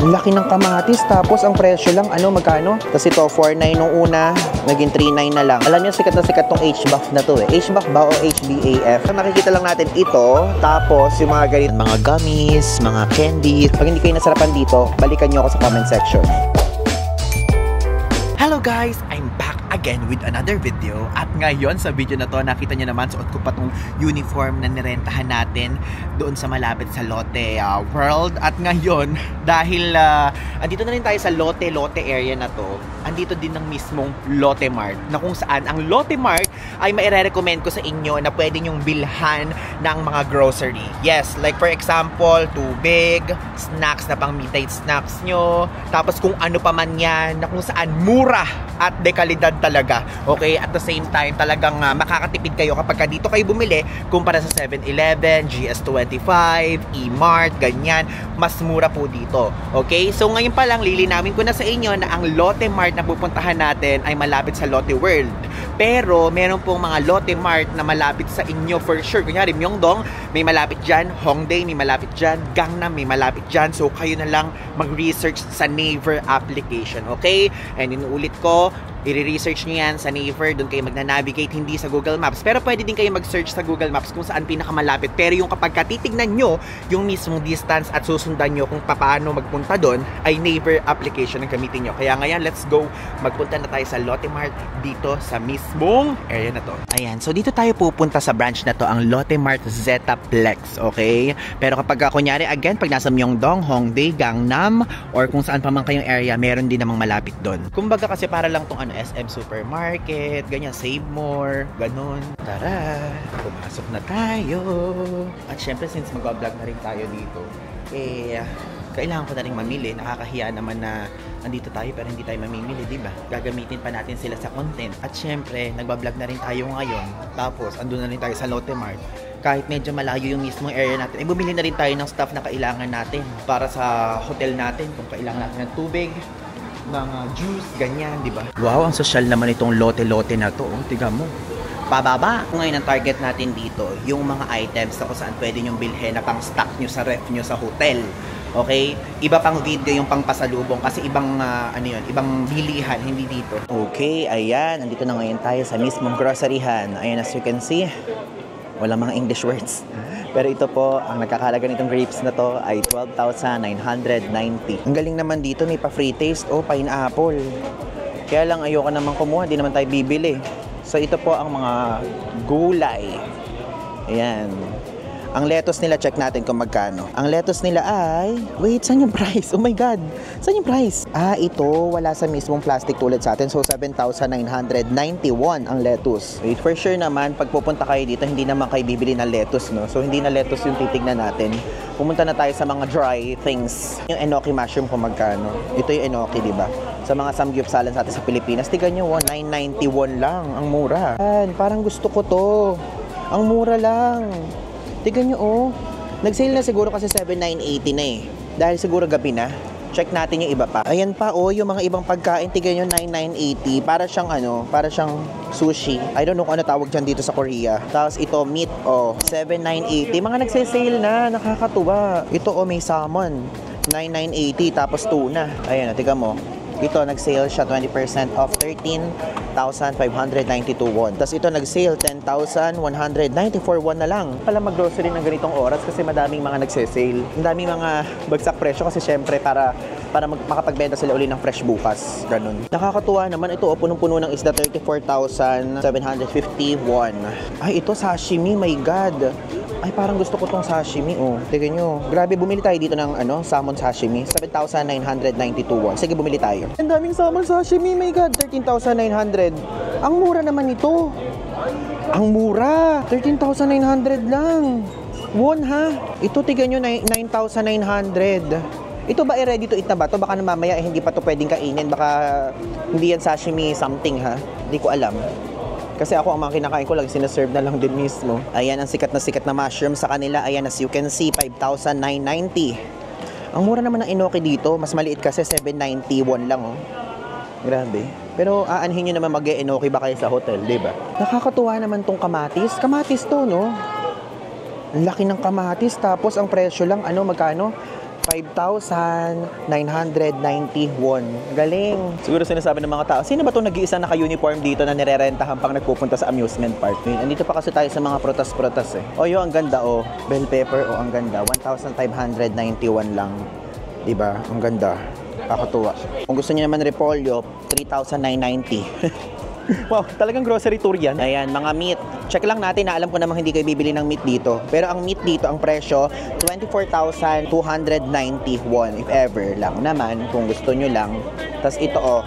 Ang laki ng kamatis, tapos ang presyo lang, ano, magkano? Kasi ito, 4.9 nung una, naging 3.9 na lang. Alam niyo, sikat na sikat tong HBAF na to eh. HBAF ba o HBAF? Nakikita lang natin ito, tapos yung mga ganito, mga gummies, mga candies. Pag hindi kayo nasarapan dito, balikan niyo ako sa comment section. Hello guys! I'm back again with another video. At ngayon sa video na to, nakita niyo naman, suot ko pa tong uniform na nirentahan natin doon sa malapit sa Lotte World. At ngayon, dahil andito na rin tayo sa Lotte area na to, andito din ng mismong Lotte Mart, na kung saan ang Lotte Mart ay maire-recommend ko sa inyo na pwede nyong bilhan ng mga grocery. Yes, like for example, tubig, snacks na pang midnight snacks nyo, tapos kung ano pa man yan, na kung saan mura at dekalidad talaga. Okay, at the same time, talagang makakatipid kayo kapag dito kayo bumili kumpara sa 7-Eleven, GS25, E-Mart, ganyan. Mas mura po dito. Okay, so ngayon pa lang, lilinawin ko na sa inyo na ang Lotte Mart na pupuntahan natin ay malapit sa Lotte World. Pero meron pong mga Lotte Mart na malapit sa inyo for sure. Kunyari, Myeongdong, may malapit dyan. Hongdae, may malapit dyan. Gangnam, may malapit dyan. So kayo na lang mag-research sa Naver application. Okay? And inuulit ko, i-research nyo yan sa Naver, doon kayo magna-navigate, hindi sa Google Maps. Pero pwede din kayo mag-search sa Google Maps kung saan pinakamalapit. Pero yung kapag titignan nyo yung mismong distance at susundan nyo kung paano magpunta doon, ay Naver application ang gamitin nyo. Kaya ngayon, let's go. Magpunta na tayo sa Lotte Mart dito sa mismong area na to. Ayan, so dito tayo pupunta sa branch na to, ang Lotte Mart Zetaplex, okay? Pero kapag kunyari, again, pag nasa Myeongdong, Hongdae, Gangnam, or kung saan pa man kayong area, meron din namang malapit doon. Kumbaga kasi para lang tong SM Supermarket, ganyan, Save More, ganun. Tara, pumasok na tayo. At syempre, since mag-vlog na rin tayo dito, kailangan ko na rin mamili. Nakakahiya naman na andito tayo pero hindi tayo mamimili, di ba? Gagamitin pa natin sila sa content. At syempre, nagbablog na rin tayo ngayon. Tapos, andun na rin tayo sa Lotte Mart. Kahit medyo malayo yung mismong area natin, bumili na rin tayo ng stuff na kailangan natin para sa hotel natin. Kung kailangan natin ng tubig, ng juice, ganyan, di ba? Wow, ang social naman itong Lotte na to. Tignan mo. Pababa. Ngayon ang target natin dito, yung mga items na kung saan pwede nyong bilhin na pang stock nyo sa ref nyo sa hotel. Okay? Iba pang video yung pang pasalubong kasi ibang, ibang bilihan, hindi dito. Okay, ayan. Nandito na ngayon tayo sa mismong groceryhan. Ayan, as you can see, walang mga English words. Pero ito po, ang nagkakalaga nitong grapes na to ay 12,990. Ang galing naman dito, may pa-free taste o pineapple. Kaya lang ayoko naman kumuha, di naman tayo bibili. So ito po ang mga gulay. Ayan. Ang lettuce nila, check natin kung magkano. Ang lettuce nila ay... Wait, saan yung price? Oh my God! Saan yung price? Ito, wala sa mismong plastic tulad sa atin. So, 7,991 ang lettuce. Wait, for sure naman, pag pupunta kayo dito, hindi naman kayo bibili ng lettuce, no? So, hindi na lettuce yung titignan natin. Pumunta na tayo sa mga dry things. Yung enoki mushroom kung magkano. Ito yung enoki, di ba? Sa mga samgyupsalan sa atin sa Pilipinas, tignan nyo, 991 lang. Ang mura. Parang gusto ko to. Ang mura lang. Tignan nyo, oh. Nag-sale na siguro kasi 7,980 na eh. Dahil siguro gabi na. Check natin yung iba pa. Ayan pa, oh, yung mga ibang pagkain. Tignan nyo, 9,980. Para siyang para siyang sushi. I don't know kung ano tawag dyan dito sa Korea. Tapos ito, meat, 7,980. Mga nagse-sale na, nakakatuwa. Ito, may salmon. 9,980. Tapos tuna. Ayan, tignan mo. Ito, nag-sale siya 20% off, 13,592 won. Tapos ito, nag-sale 10,194 won na lang. Pala mag-grocery ng ganitong oras kasi madaming mga nagse-sale. Ang daming mga bagsak presyo kasi syempre para makapagbenta sila uli ng fresh bukas. Ganun. Nakakatuwa naman. Ito, punong-puno ng isda, 34,750 won. Ay, ito, sashimi. My God. Ay, parang gusto ko tong sashimi, oh. Tignan nyo. Grabe, bumili tayo dito ng, salmon sashimi. 7,992 won. Sige, bumili tayo. Ang daming salmon sashimi, my God. 13,900. Ang mura naman ito. Ang mura. 13,900 lang. Won, ha? Ito, tignan nyo, 9,900. Ito ba ready to eat na ba? Ito baka na mamaya hindi pa to pwedeng kainin. Baka hindi yan sashimi something, ha? Hindi ko alam. Kasi ako, ang mga kinakain ko lang, sinaserve na lang din mismo. Ayan, ang sikat na mushroom sa kanila. Ayan, as you can see, 5,990. Ang mura naman ng enoki dito. Mas maliit kasi, 791 lang, oh. Grabe. Pero aanhin nyo naman mag-enoki ba kayo sa hotel, diba? Nakakatuwa naman tong kamatis. Kamatis to, no? Ang laki ng kamatis. Tapos, ang presyo lang, magkano? 5,990 won. Galing. Siguro sinasabi ng mga tao, sino ba itong nag-iisa naka-uniform dito na nirerentahan pang nagpupunta sa amusement park? Andito pa kasi tayo sa mga protas-protas eh. O yun, ang ganda oh. Bell pepper, oh ang ganda. 1,591 lang. Diba? Ang ganda. Kakatuwa. Kung gusto niyo naman repolyo, 3,990. Wow, talagang grocery tour yan. Ayan, mga meat. Check lang natin na alam ko namang hindi kayo bibili ng meat dito. Pero ang meat dito, ang presyo, 24,290 won. If ever lang naman, kung gusto nyo lang. Tapos ito oh,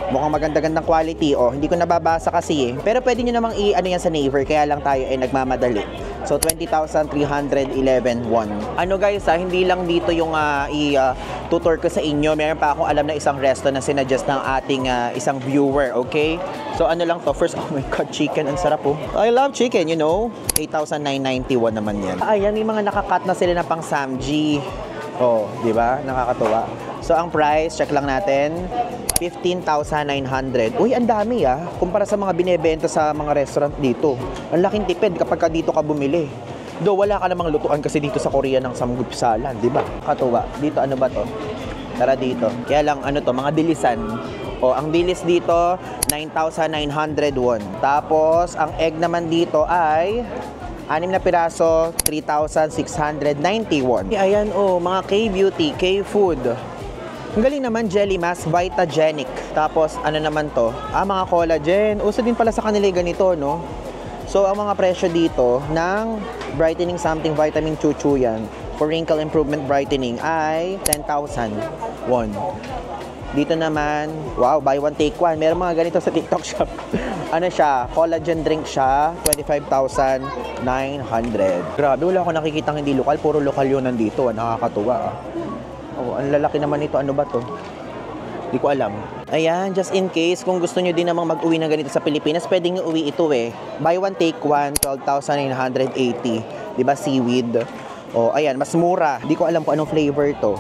mukhang maganda-gandang quality oh. Hindi ko nababasa kasi eh. Pero pwede nyo namang i-ano yan sa Naver, kaya lang tayo ay nagmamadali. So, 20,311 won. Ano guys ha, hindi lang dito yung tutor ko sa inyo. Meron pa akong alam na isang resto na sinadjust ng ating isang viewer, okay? So, ano lang to? First, oh my God, chicken. Ang sarap po. I love chicken, you know? 8,991 naman yan. Ayan, may mga nakakat na sila na pang samji. Oh, di ba? Nakakatuwa. So, ang price, check lang natin. 15,900. Uy, ang dami ah. Kumpara sa mga binebenta sa mga restaurant dito. Ang laking tipid kapag ka dito ka bumili. Do wala ka namang lutuan kasi dito sa Korea ng samgupsalan, di ba? Katuwa. Dito ano ba to? Tara dito. Kaya lang ano to, mga dilisan. O, ang dilis dito, 9,900 won. Tapos, ang egg naman dito ay 6 na piraso, 3,690 won. Ayan oh, mga K-beauty, K-food. Ang galing naman, Jelly Mask Vitagenic. Tapos, ano naman to? Mga collagen. Uso din pala sa kanila ganito, no? So, ang mga presyo dito ng Brightening Something Vitamin Chuchu yan for Wrinkle Improvement Brightening ay 10,000 won. Dito naman, wow, buy one take one. Meron mga ganito sa TikTok shop. Ano siya? Collagen drink siya, 25,900. Grabe, wala ako nakikitang hindi lokal. Puro lokal yun nandito. Nakakatuwa. Oh, ang lalaki naman ito. Ano ba to? Hindi ko alam. Ayan, just in case, kung gusto nyo din namang mag-uwi ng ganito sa Pilipinas, pwedeng uwi ito eh. Buy one, take one, 12,980. Diba, seaweed? Oh, ayan, mas mura. Hindi ko alam kung anong flavor to.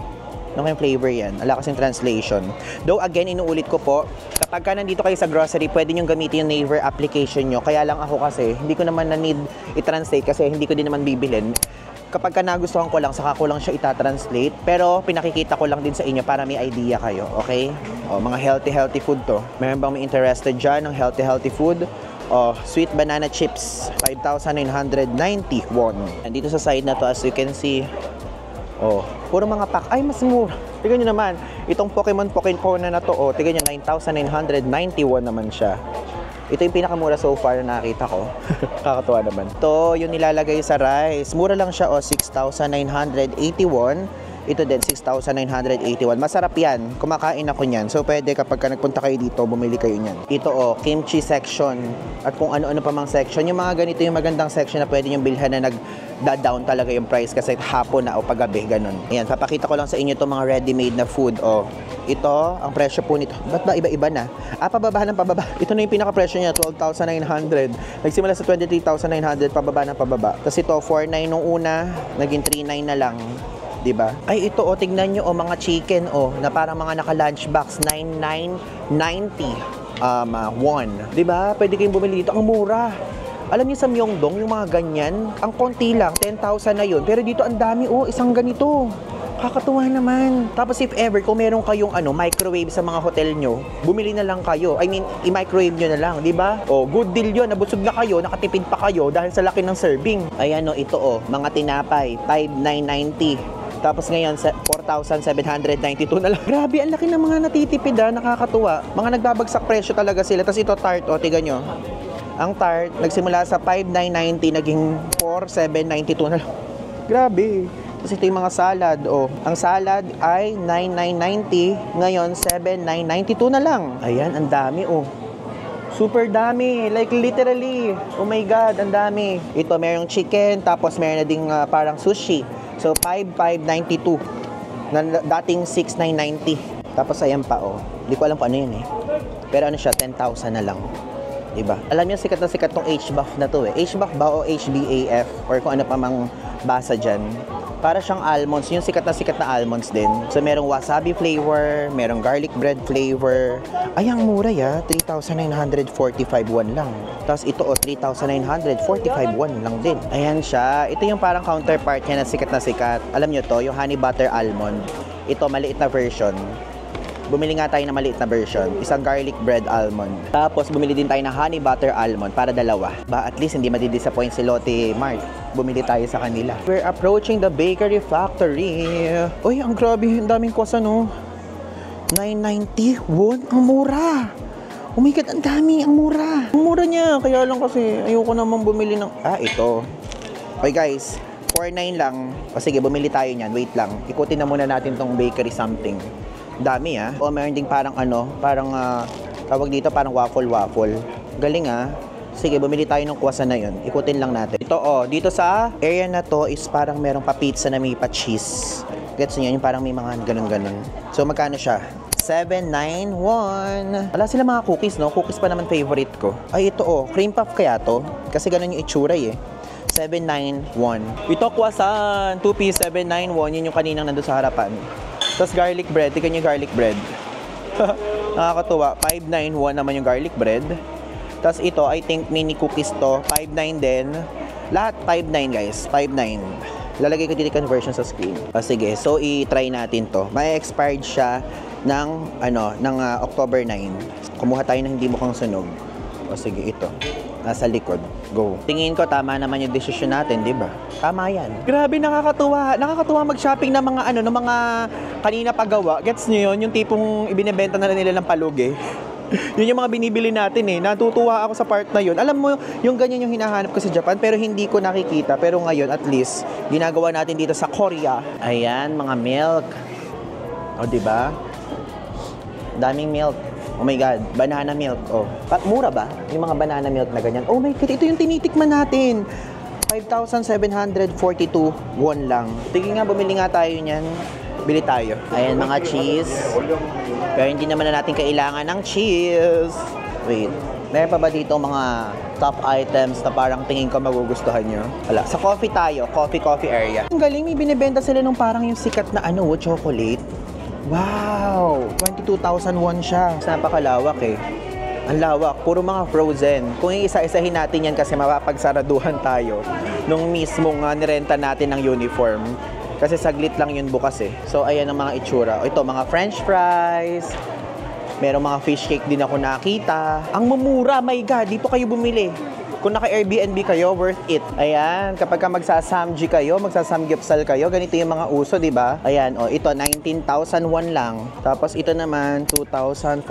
Ano kayong flavor yan? Wala kasing translation. Though, again, inuulit ko po, kapag ka nandito kayo sa grocery, pwede nyo gamitin yung Naver application nyo. Kaya lang ako kasi, hindi ko naman na-need i-translate kasi hindi ko din naman bibilin. Kapag ka nagustuhan ko lang, saka ko lang siya itatranslate. Pero pinakikita ko lang din sa inyo para may idea kayo, okay? O, mga healthy food to. Meron bang may interested dyan ng healthy food? O, sweet banana chips, 5,990 won. And dito sa side na to, as you can see, oh, puro mga pack. Ay, mas mura. Tignan nyo naman, itong Pokemon na to, oh, tignan nyo, 9,991 naman siya. Ito yung pinakamura so far na nakita ko. Kakatuwa naman. Ito, yung nilalagay sa rice. Mura lang siya, oh, 6,981. Ito din, 6,981. Masarap yan. Kumakain ako niyan. So, pwede kapag ka nagpunta kayo dito, bumili kayo niyan. Ito, oh, kimchi section. At kung ano-ano pa mang section. Yung mga ganito yung magandang section na pwede yung bilhan na nag-down talaga yung price kasi hapon na o paggabi, ganun. Ayan, papakita ko lang sa inyo itong mga ready-made na food. Oh, ito, ang presyo po nito. Ba't ba iba-iba na? Pababa ng pababa. Ito na yung pinaka-presyo niya, 12,900. Nagsimula sa 23,900, pababa ng pababa. Tapos ito, 4,900 nung una, naging 3,900 na lang. Diba? Ay, ito, oh, tignan nyo, oh, mga chicken, oh, na parang mga naka-lunchbox, 9,990 won. Diba? Pwede kayong bumili dito. Ang mura. Alam niyo sa Myeongdong, yung mga ganyan, ang konti lang, 10,000 na yun. Pero dito, ang dami, oh, isang ganito. Kakatuwa naman. Tapos if ever, kung meron kayong microwave sa mga hotel nyo, bumili na lang kayo. I mean, i-microwave nyo na lang, di ba? Oh, good deal yun. Nabusog na kayo, nakatipid pa kayo dahil sa laki ng serving. Ayan, oh, ito, oh, mga tinapay, 5,990. Tapos ngayon, 4,792 na lang. Grabe, ang laki ng mga natitipid nakakatuwa. Mga nagbabagsak presyo talaga sila. Tapos ito, tart, o, tiga nyo. Ang tart, nagsimula sa 5,990, naging 4,792 na lang. Grabe. Tapos ito yung mga salad, o. Ang salad ay 9,990, ngayon 7,992 na lang. Ayan, ang dami, o. Super dami, like literally. Oh my God, ang dami. Ito, mayroong chicken, tapos mayroon na ding parang sushi. So, 5,592. Na dating 6,990. Tapos, ayan pa, oh. Hindi ko alam kung ano yun, eh. Pero ano siya, 10,000 na lang. Diba? Alam niyo, sikat na sikat tong HBAF na to, eh. HBAF ba o HBAF? Or kung ano pa mang basa dyan. Para siyang almonds, yung sikat na almonds din. So, merong wasabi flavor, merong garlic bread flavor. Ay, ang mura ya, 3,945 won lang. Tapos ito, 3,945 won lang din. Ayan siya. Ito yung parang counterpart niya na sikat na sikat. Alam nyo to, yung honey butter almond. Ito, maliit na version. Bumili nga tayo ng maliit na version. Isang garlic bread almond. Tapos, bumili din tayo ng honey butter almond para dalawa. Ba, at least hindi madidisappoint si Lotte Mart. Bumili tayo sa kanila. We're approaching the bakery factory. Uy, ang grabe. Ang daming kwasa, no? 990 won. Ang mura. Oh my God, ang dami. Ang mura. Ang mura niya. Kaya lang kasi ayoko naman bumili ng... ito. Okay, guys. 4.9 lang. O sige, bumili tayo niyan. Wait lang. Ikutin na muna natin tong bakery something. Dami O meron ding parang tawag dito parang waffle. Galing Sige, bumili tayo ng kuwasan na yun. Ikutin lang natin. Ito dito sa area na to is parang merong pa-pizza na may pa-cheese. Gets niyo? Yung parang may mga ganun-ganun. So, magkano siya? 791. Wala sila mga cookies, no? Cookies pa naman favorite ko. Ay, ito cream puff kaya to? Kasi ganun yung itsura 791. Ito kuwasan. 2-piece, 791. Yun yung kaninang nandun sa harapan. Tapos garlic bread, tignan nyo yung garlic bread. Nakakatuwa, 591 naman yung garlic bread. Tapos ito, I think mini cookies to, 59 din. Lahat 59 guys, 59. Lalagay ko dito conversion sa screen. Sige, so i-try natin to. May expired siya ng October 9. Kumuha tayo ng hindi mukhang sunog. Sige, ito. Nasa likod. Go. Tingin ko tama naman yung decision natin, di ba? Tama yan. Grabe, nakakatuwa. Nakakatuwa mag-shopping ng mga ng mga kanina pagawa. Gets niyo yun? Yung tipong ibinebenta na nila ng palug Yun yung mga binibili natin Natutuwa ako sa part na yun. Alam mo, yung ganyan yung hinahanap ko sa Japan pero hindi ko nakikita. Pero ngayon, at least, ginagawa natin dito sa Korea. Ayan, mga milk. Di ba? Daming milk. Oh my God, banana milk. Mura ba? Yung mga banana milk na ganyan. Oh my God, ito yung tinitikman natin. 5,742 won lang. Sige nga, bumili nga tayo niyan. Bili tayo. Ayan, mga cheese. Pero hindi naman na natin kailangan ng cheese. Wait, meron pa ba dito mga top items na parang tingin ko magugustuhan nyo? Wala. Sa coffee tayo. Coffee area. Ang galing, may binibenta sila nung parang yung sikat na chocolate. Wow! 22,000 won siya. Napakalawak Ang lawak. Puro mga frozen. Kung isa-isahin natin yan kasi mapapagsaraduhan tayo nung mismong nirenta natin ng uniform. Kasi saglit lang yun bukas So, ayan ang mga itsura. Ito, mga french fries. Merong mga fish cake din ako nakita. Ang mamura, my God. Dito kayo bumili. Kung naka-Airbnb kayo, worth it. Ayan, kapag ka magsasamji kayo, magsasamgyupsal kayo, ganito yung mga uso, di ba? Ayan, ito 19,001 lang. Tapos ito naman 2,491.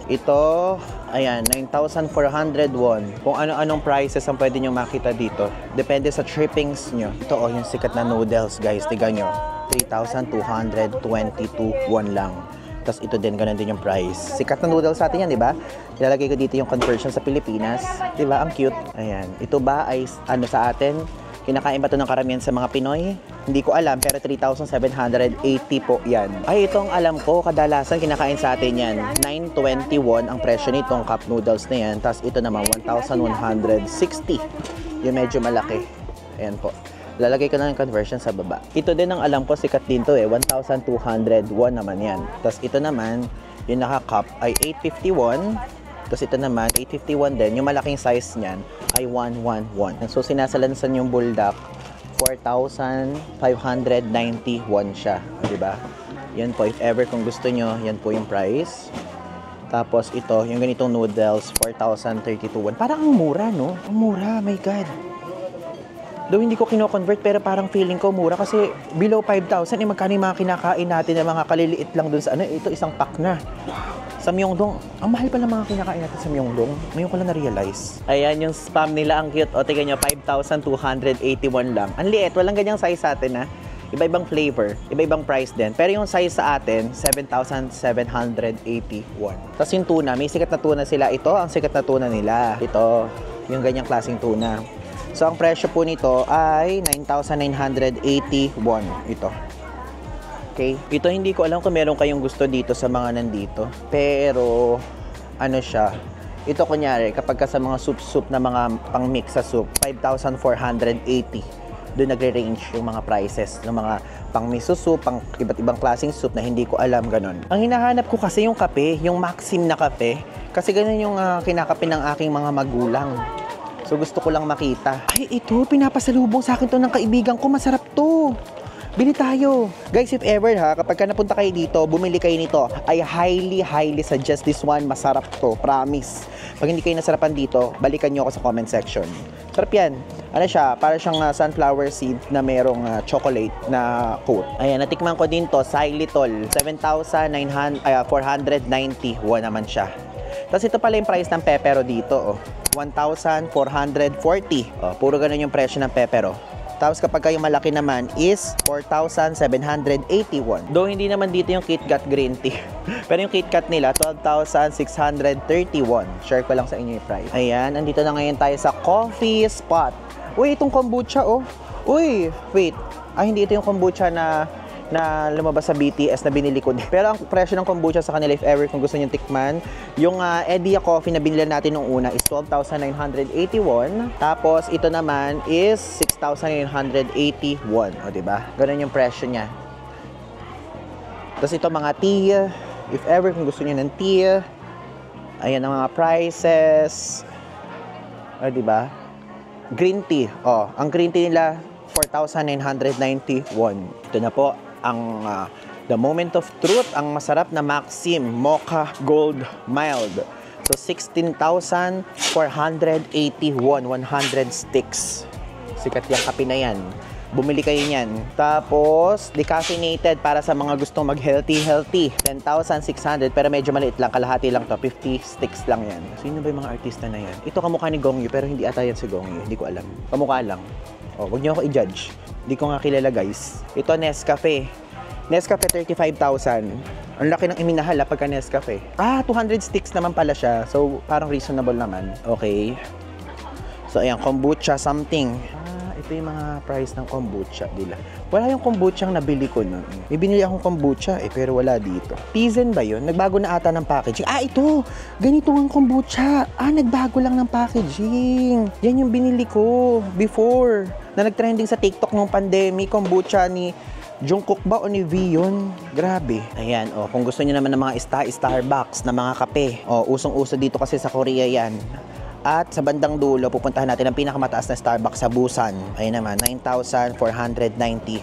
Ito, ayan, 9,400 won. Kung ano-anong prices ang pwede nyo makita dito. Depende sa trippings nyo. Ito yung sikat na noodles, guys. Tignan nyo. 3,222 won lang. Tapos ito din, ganun din yung price. Sikat na noodles sa atin yan, di ba? Ilalagay ko dito yung conversion sa Pilipinas. Di ba? Ang cute. Ayan. Ito ba ay sa atin? Kinakain ba ito ng karamihan sa mga Pinoy? Hindi ko alam, pero 3,780 po yan. Ay, itong alam ko, kadalasan kinakain sa atin yan. 921 ang presyo nitong cup noodles na yan. Tapos ito naman, 1,160. Yung medyo malaki. Ayan po. Lalagay ko na yung conversion sa baba. Ito din ang alam ko, sikat din to 1,201 naman yan. Tapos ito naman, yung naka-cup ay 851. Tapos ito naman, 851 din. Yung malaking size niyan ay 111. So sinasalansan yung buldak, 4,591 siya. Diba? Yan po, if ever kung gusto nyo, yan po yung price. Tapos ito, yung ganitong noodles, 4,032. Parang ang mura, no? Ang mura, my God. Though hindi ko kino-convert pero parang feeling ko mura kasi below 5,000 magkano yung mga kinakain natin na mga kaliliit lang dun sa ito isang pack na. Sa Myeongdong, ang mahal pala mga kinakain natin sa Myeongdong. Ngayon ko lang na-realize. Ayan yung spam nila, ang cute. Tingnan nyo, 5,281 lang. Ang liit, walang ganyang size sa atin Iba-ibang flavor, iba-ibang price din. Pero yung size sa atin, 7,781. Tapos yung tuna, may sikat na tuna sila. Ito, ang sikat na tuna nila. Ito, yung ganyang klaseng tuna. So, ang presyo po nito ay 9,980 won. Ito. Okay? Ito, hindi ko alam kung meron kayong gusto dito sa mga nandito. Pero, siya. Ito, kunyari, kapag ka sa mga soup na mga pang-mix sa soup, 5,480. Doon nagre-range yung mga prices ng mga pang miso soup, pang iba't ibang klaseng soup na hindi ko alam, ganun. Ang hinahanap ko kasi yung kape, yung Maxim na kape. Kasi ganun yung kinakape ng aking mga magulang. So gusto ko lang makita. Ay, ito, pinapasalubong sa akin to ng kaibigan ko. Masarap to. Bili tayo. Guys, if ever kapag ka napunta kayo dito, bumili kayo nito, I highly suggest this one. Masarap to, promise. Pag hindi kayo nasarapan dito, balikan nyo ako sa comment section. Sarap yan. Ano siya, para siyang sunflower seed na merong chocolate na coat. Ayan, natikman ko din to, xylitol. 7,491 naman siya. Tapos ito pala yung price ng pepero dito, 1,440. Puro ganun yung presyo ng pepero. Tapos kapag kayo malaki naman is 4,781. Though hindi naman dito yung KitKat green tea. Pero yung KitKat nila, 12,631. Share ko lang sa inyo yung price. Ayan, andito na ngayon tayo sa coffee spot. Uy, itong kombucha, Uy, wait. Hindi ito yung kombucha na lumabas sa BTS na binili ko din. Pero ang presyo ng kombucha sa kanila, if ever kung gusto nyo tikman, yung Edia Coffee na binili natin nung una is 12,981. Tapos ito naman is 6,981. O, diba? Ganun yung presyo niya. Tapos ito mga tea. If ever kung gusto nyo ng tea, ayan ang mga prices. O, diba? Green tea. Ang green tea nila, 4,991. Ito na po ang the moment of truth, ang masarap na Maxim Mocha Gold Mild. So 16,481, 100 sticks. Sikat yung kape na yan. Bumili kayo niyan. Tapos decaffeinated para sa mga gustong mag-healthy. 10,600 pero medyo maliit lang, kalahati lang to, 50 sticks lang yan. Sino ba yung mga artista na yan? Ito kamukha ni Gongyu pero hindi ata yan si Gongyu, hindi ko alam. Kamukha lang. Huwag niyo ako i-judge. Hindi ko nga kilala, guys. Ito, Nescafe. Nescafe, 35,000. Ang laki ng iminahal pagka Nescafe. 200 sticks naman pala siya. So, parang reasonable naman. Okay. So, ayan, kombucha something. Ito yung mga price ng kombucha nila. Wala yung kombucha ang nabili ko nun. May binili akong kombucha pero wala dito. Tizen ba yun? Nagbago na ata ng packaging. Ito! Ganito ang kombucha. Nagbago lang ng packaging. Yan yung binili ko before. Na nagtrending sa TikTok nung pandemic. Kombucha ni Jungkook ba o ni V yun? Grabe. Ayan, kung gusto niyo naman ng mga Starbucks na mga kape. Usong-uso dito kasi sa Korea yan. At sa bandang dulo, pupuntahan natin ang pinakamataas na Starbucks sa Busan. Ayun naman, 9,491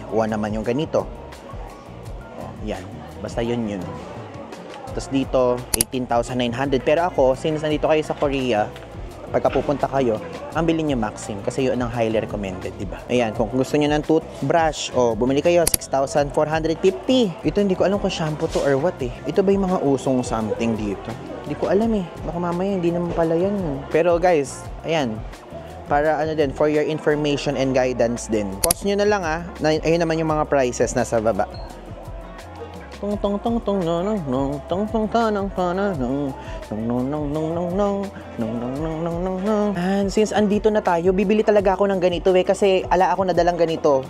naman yung ganito. Yan. Basta yun. Tapos dito, 18,900. Pero ako, since nandito kayo sa Korea, pagka pupunta kayo, ang bilhin nyo Maxim kasi yun ang highly recommended, diba? Ayan, kung gusto nyo ng toothbrush, bumili kayo, 6,450. Ito, hindi ko alam kung shampoo to or what Ito ba yung mga usong something dito? Hindi ko alam Baka mamaya hindi naman pala yan. Pero guys, ayan. Para din, for your information and guidance din. Post nyo na lang ayun naman yung mga prices nasa baba. Tong tong tong tong no no no tong tong tanang pananong nong nong nong nong nong nong nong nong nong nong nong. And since andito na tayo, bibili talaga ako ng ganito kasi ala ako nadalang ganito.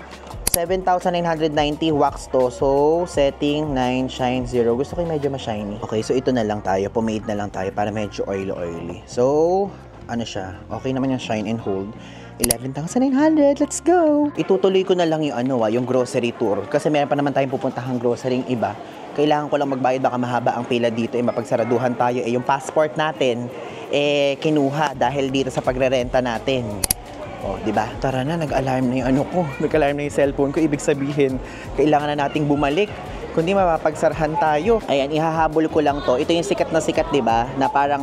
7,990 wax to. So, setting 9, shine 0. Gusto ko yung medyo ma-shiny. Okay, so ito na lang tayo. Pomade na lang tayo para medyo oily. So, ano siya? Okay naman yung shine and hold. 11,900. Let's go! Itutuloy ko na lang yung yung grocery tour. Kasi meron pa naman tayong pupuntahang grocery iba. Kailangan ko lang magbayad. Baka mahaba ang pila dito. Mapagsaraduhan tayo. Yung passport natin, kinuha dahil dito sa pagrerenta natin. Diba? Tara na, nag-alarm na yung Nag-alarm na yung cellphone ko. Ibig sabihin, kailangan na nating bumalik. Kundi mapapagsarhan tayo. Ayan, ihahabol ko lang to. Ito yung sikat na sikat, diba? Na parang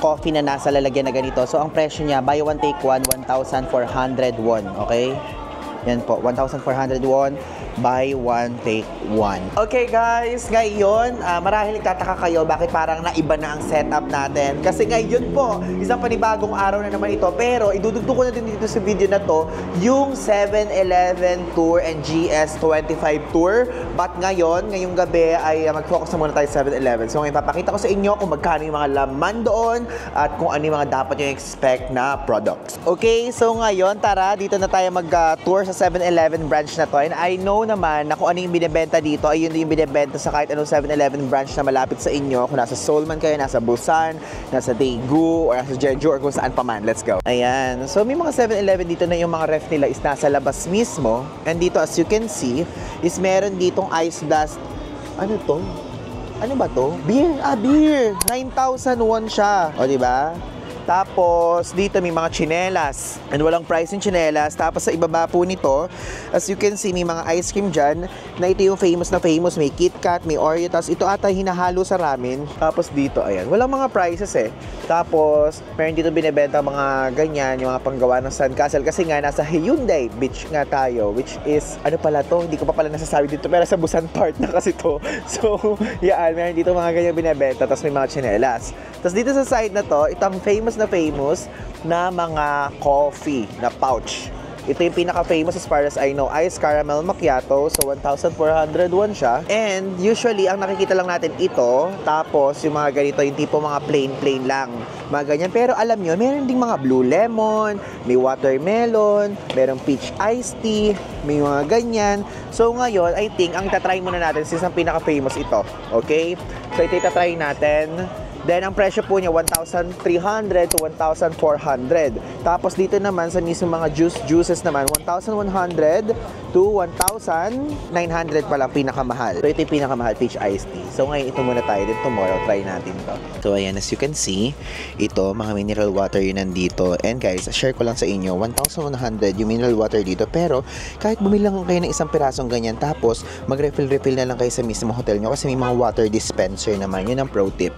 coffee na nasa lalagyan na ganito. So, ang presyo niya, buy one, take one, 1,400 won. Okay? Yan po, 1,400 won. Buy one, take one. Okay guys, ngayon, marahil nagtataka kayo bakit parang naiba na ang setup natin. Kasi ngayon po, isang panibagong araw na naman ito. Pero idudugtog ko na din dito sa video na to, yung 7-Eleven Tour and GS25 Tour. But ngayong gabi ay mag-focus na muna tayo sa 7-Eleven. So ngayon, papakita ko sa inyo kung magkano yung mga laman doon at kung ano yung mga dapat yung expect na products. Okay, so ngayon, tara, dito na tayo mag-tour sa 7-Eleven branch na to. And I know naman na kung ano yung binibenta dito, ay yun yung binibenta sa kahit anong 7-Eleven branch na malapit sa inyo. Kung nasa Seoul man kayo, nasa Busan, nasa Daegu, or nasa Jeju, or kung saan pa man. Let's go. Ayan. So, may mga 7-Eleven dito na yung mga ref nila is nasa labas mismo. And dito, as you can see, is meron ditong Ice Blast. Ano to? Ano ba to? Beer! Beer! 9,000 won siya. O, diba? Tapos, dito may mga tsinelas. And walang price yung tsinelas. Tapos, sa ibaba po nito, as you can see, may mga ice cream dyan na ito yung famous na famous. May KitKat, may Oreo. Tapos, ito ata hinahalo sa ramen. Tapos, dito, ayan. Walang mga prices eh. Tapos, meron dito binibenta mga ganyan, yung mga panggawa ng sandcastle. Kasi nga, nasa Hyundai Beach nga tayo. Which is, ano pala to? Hindi ko pa pala nasasabi dito. Pero sa Busan part na kasi to. So, yan. Meron dito mga ganyan binibenta. Tapos, may mga tsinelas. Tapos, dito sa side na to, ito ang famous na mga coffee na pouch. Ito yung pinaka-famous as far as I know, Ice Caramel Macchiato. So, 1,400 won siya. And usually, ang nakikita lang natin ito. Tapos, yung mga ganito, yung tipo mga plain lang. Mga ganyan. Pero alam nyo, meron ding mga blue lemon, may watermelon, merong peach iced tea, may mga ganyan. So, ngayon, I think, ang itatry muna natin since ang pinaka-famous ito. Okay? So, ito itatry natin. Then, ang presyo po niya, 1,300 to 1,400. Tapos, dito naman, sa mismo mga juices naman, 1,100 to 1,900 pa lang pinakamahal. So, ito yung pinakamahal, peach iced tea. So, ngayon, ito muna tayo. Then, tomorrow, try natin to. So, ayan, as you can see, ito, mga mineral water yun nandito. And guys, share ko lang sa inyo, 1,100 yung mineral water dito. Pero, kahit bumili lang kayo ng isang pirasong ganyan, tapos, mag-refill na lang kayo sa mismo hotel nyo kasi may mga water dispenser naman. Yun ang pro tip.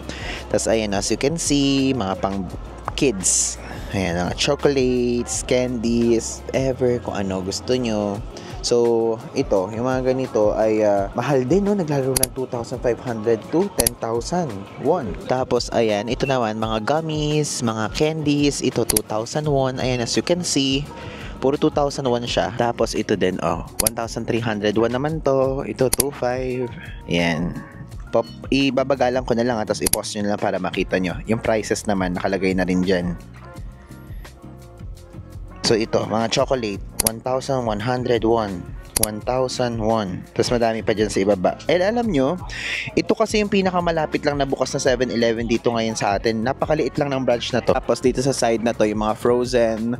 Tapos, ayan, as you can see, mga pang kids. Ayan, mga chocolates, candies, ever, kung ano gusto nyo. So, ito, yung mga ganito ay mahal din, no? Naglalaro ng 2,500 to 10,000 won. Tapos, ayan, ito naman, mga gummies, mga candies, ito 2,000 won. Ayan, as you can see, puro 2,000 won siya. Tapos, ito din, 1,300 won naman to. Ito, 2,500. Ayan. Ibabagalan ko na lang tapos i-post nyo na lang para makita nyo. Yung prices naman nakalagay na rin dyan. So ito, mga chocolate, 1,100 won. 1,000 won. Tapos madami pa dyan sa ibaba. And alam nyo, ito kasi yung pinakamalapit lang na bukas na 7-Eleven dito ngayon sa atin. Napakaliit lang ng branch na to. Tapos dito sa side na to, yung mga frozen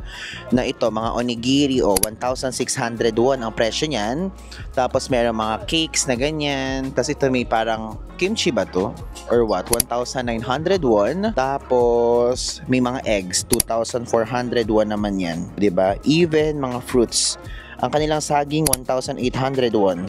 na ito, mga onigiri, 1,600 won ang presyo niyan. Tapos meron mga cakes na ganyan. Tapos ito may parang kimchi ba to? Or what? 1,900 won. Tapos may mga eggs, 2,400 won naman yan. 'Di ba? Even mga fruits. Ang kanilang saging, 1,800 won.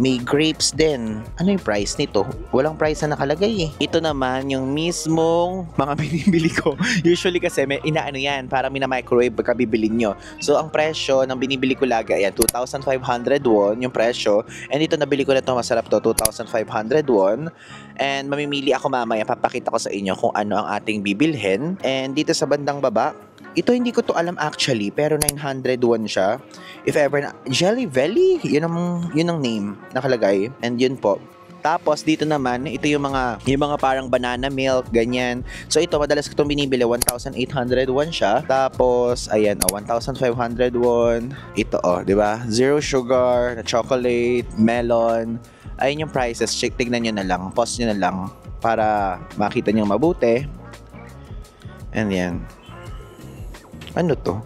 May grapes din. Ano yung price nito? Walang price na nakalagay eh. Ito naman yung mismong mga binibili ko. Usually kasi may inaano yan, parang mina-microwave pagka bibili nyo. So ang presyo ng binibili ko lagi, ayan, 2,500 won yung presyo. And ito nabili ko na ito, masarap to, 2,500 won. And mamimili ako mamaya, papakita ko sa inyo kung ano ang ating bibilhin. And dito sa bandang baba, ito hindi ko to alam actually, pero 900 won siya. If ever na, Jelly Belly, yun ang name nakalagay. And yun po. Tapos dito naman, ito yung mga parang banana milk, ganyan. So ito, madalas ko itong binibili, 1,800 won siya. Tapos, ayan, 1,500 won. Ito, di ba? Zero sugar, chocolate, melon. Ayun yung prices. Tignan nyo na lang. Pause nyo na lang para makita nyo mabuti. And yan. Ano to?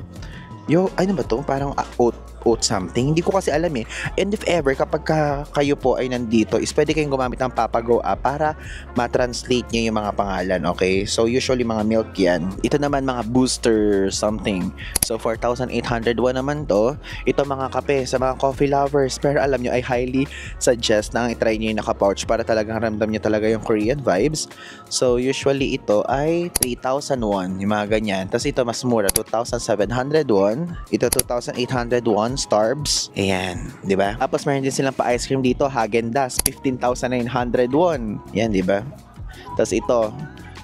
Ano ba to? Parang oat something. Hindi ko kasi alam eh. And if ever, kapag kayo po ay nandito, is pwede kayong gumamit ng Papago app para ma-translate nyo yung mga pangalan, okay? So, usually mga milk yan. Ito naman mga booster something. So, 4,800 won naman to. Ito mga kape sa mga coffee lovers. Pero alam nyo, I highly suggest na i-try nyo yung naka-pouch para talagang ramdam nyo talaga yung Korean vibes. So, usually ito ay 3,000 won. Yung mga ganyan. Tapos ito mas mura, 2,700 won. Ito 2,800 won. Starbs. Ayan, di ba? Tapos meron din silang pa-ice cream dito, Häagen-Dazs, 15,900 won. Yan, di ba? Tapos ito,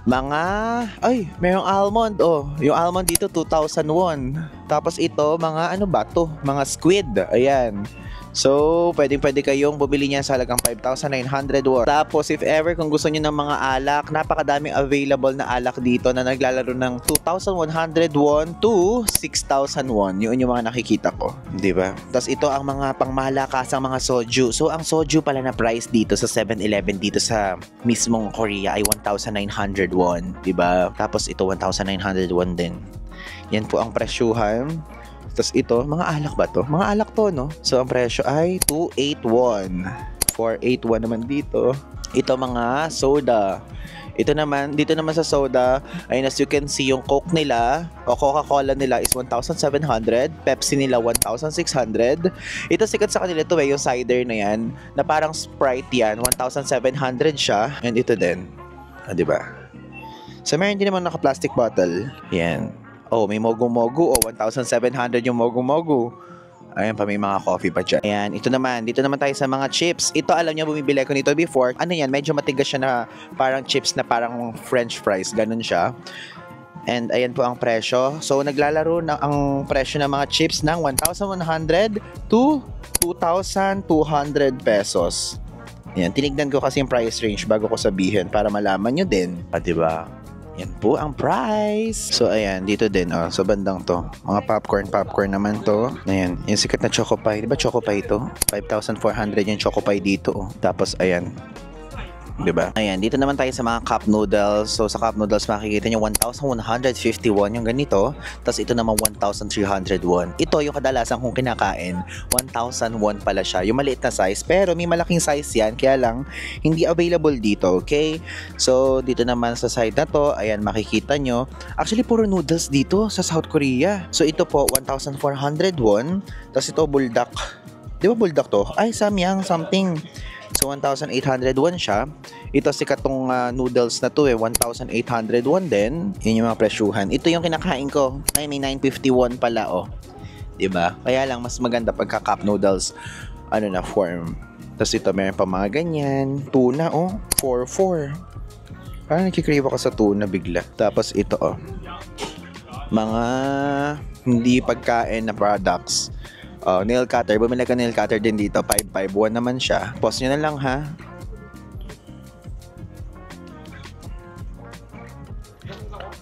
merong almond, yung almond dito, 2,000 won. Tapos ito, mga ano ba to? Mga squid, ayan. So, pwede kayong bumili niya sa halagang 5,900 won. Tapos, if ever kung gusto niyo ng mga alak, napakadaming available na alak dito na naglalaro ng 2,100 won to 6,000 won. Yun yung mga nakikita ko. Diba? Tapos, ito ang mga pangmalakasang mga soju. So, ang soju pala na price dito sa 7-Eleven dito sa mismong Korea ay 1,900 won. Diba? Tapos, ito 1,900 won din. Yan po ang presyuhan. Tapos ito, mga alak ba to? Mga alak to, no? So, ang presyo ay 281. 481 naman dito. Ito mga soda. Ito naman, dito naman sa soda, ay as you can see, yung Coke nila o Coca-Cola nila is 1,700. Pepsi nila 1,600. Ito sikat sa kanila ito yung cider na yan, na parang Sprite yan. 1,700 siya. And ito din. Diba? So, meron din naman naka-plastic bottle. Yan. Oh, may mogu-mogu. Oh, 1,700 yung mogu-mogu. Ayan pa, may mga coffee pa dyan. Ayan, ito naman. Dito naman tayo sa mga chips. Ito, alam niyo, bumibili ko nito before. Ano yan? Medyo matigas siya na parang chips na parang french fries. Ganun siya. And ayan po ang presyo. So, naglalaro na ang presyo ng mga chips ng 1,100 to 2,200 pesos. Ayan, tinignan ko kasi yung price range bago ko sabihin para malaman nyo din. Diba? Yan po ang price. So, ayan. Dito din, oh. So, bandang to. Mga popcorn naman to. Ayan. Yung sikat na Choco Pie. Diba Choco Pie to? 5,400 yung Choco Pie dito, oh. Tapos, ayan. Diba? Ayan, dito naman tayo sa mga cup noodles. So, sa cup noodles, makikita nyo 1,150 won yung ganito. Tapos, ito naman 1,300 won. Ito yung kadalasan kong kinakain. 1,000 won pala siya. Yung maliit na size. Pero, may malaking size yan. Kaya lang, hindi available dito. Okay? So, dito naman sa side na to, ayan, makikita nyo. Actually, puro noodles dito sa South Korea. So, ito po, 1,400 won. Tapos, ito, buldak. Di ba buldak to? Ay, samyang, something. So, 1,800 won siya. Ito sikat tong noodles na to 1,800 won din. Yun yung mga presyuhan. Ito yung kinakain ko. Ay, may 950 won pala, oh. Diba? Kaya lang, mas maganda pagka cup noodles, ano na, form. Tapos ito, meron pa mga ganyan. Tuna, oh. 4-4. Parang nakikrave ako sa tuna bigla. Tapos ito, oh. Mga hindi pagkain na products. Oh, nail cutter. Bumili ka nail cutter din dito. 551 naman siya. Pause nyo na lang, ha?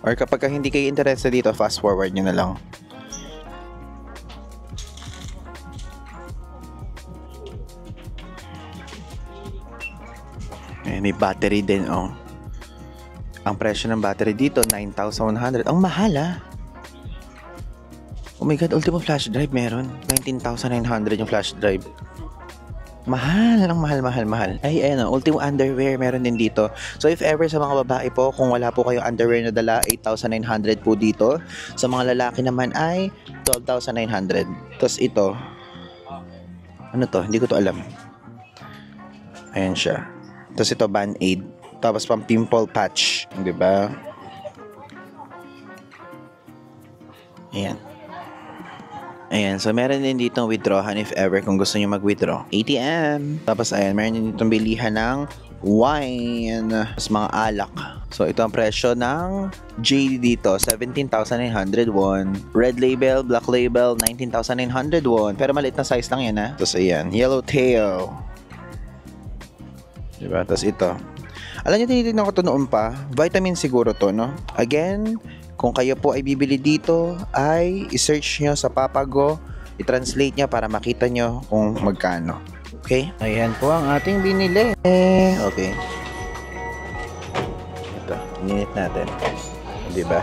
Or kapag hindi kayo interested dito, fast forward nyo na lang. Eh, may battery din, oh. Ang presyo ng battery dito, 9,100. Ang mahal, ah. Oh my God, Ultimo flash drive meron. 19,900 yung flash drive. Mahal, ang mahal. Ay, ayan o, Ultimo underwear meron din dito. So, if ever sa mga babae po, kung wala po kayong underwear na dala, 8,900 po dito. Sa mga lalaki naman ay 12,900. Tapos ito, ano to? Hindi ko to alam. Ayan siya. Tapos ito, Band-Aid. Tapos pang pimple patch. Diba? Ayan. Ayan, so meron din ditong withdrawan if ever kung gusto nyo mag-withdraw. ATM. Tapos ayan, meron din ditong bilihan ng wine. Tapos mga alak. So ito ang presyo ng JD dito, 17,900 won. Red label, black label, 19,900 won. Pero maliit na size lang yan, ha. Tapos ayan, Yellowtail. Diba? Tapos ito. Alam nyo, tinitignan ko ito noon pa. Vitamin siguro to, no? Again, kung kayo po ay bibili dito, ay i-search nyo sa Papago, i-translate nyo para makita nyo kung magkano. Okay? Ayan po ang ating binili. Okay. Ito, ininit natin. Diba?